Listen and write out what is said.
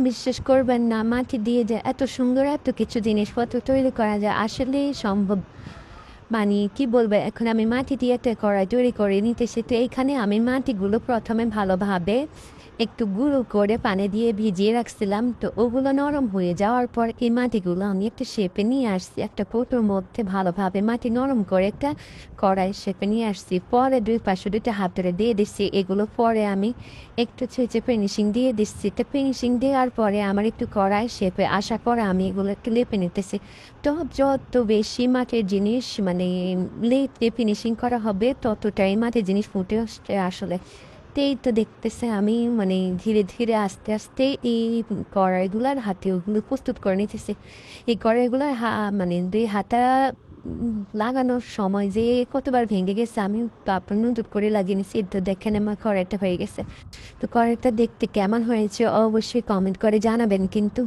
বিশ্বাস করবেন না, মাটি দিয়ে যে এত সুন্দর এত কিছু জিনিসপত্র তৈরি করা যায় আসলেই সম্ভব। মানে কি বলবো, এখন আমি মাটি দিয়ে একটা কড়াই তৈরি করে নিতেছি। তো এইখানে আমি মাটিগুলো প্রথমে ভালোভাবে একটু গুঁড়ো করে পানি দিয়ে ভিজিয়ে রাখছিলাম। তো ওগুলো নরম হয়ে যাওয়ার পর এই মাটিগুলো আমি একটা শেপে নিয়ে আসছি, একটা কৌটোর মধ্যে ভালোভাবে মাটি নরম করে একটা কড়াই শেপে নিয়ে আসছি। পরে দুই পাশে দুইটা হাত ধরে দিয়ে দিচ্ছি। এগুলো পরে আমি একটু ছেঁচে ফিনিশিং দিয়ে দিচ্ছি। তো ফিনিশিং দেওয়ার পরে আমার একটু কড়াই শেপে আসা করে আমি এগুলো একটু লেপে নিতেছি। তো যত বেশি মাটির জিনিস মানে লেপে ফিনিশিং করা হবে ততটাই মাটির জিনিস ফুটে আসছে আসলে। তো এই তো দেখতেছে আমি মানে ধীরে ধীরে আস্তে আস্তে এই কড়াইগুলার হাতে ওগুলো প্রস্তুত করে নিতেছি। এই কড়াইগুলার মানে দুই হাতা লাগানোর সময় যে কতবার ভেঙে গেছে, আমি তারপর নতুন করে লাগিয়ে নিছি। তো দেখেন আমার কড়াইটা হয়ে গেছে। তো কড়াইটা দেখতে কেমন হয়েছে অবশ্যই কমেন্ট করে জানাবেন কিন্তু।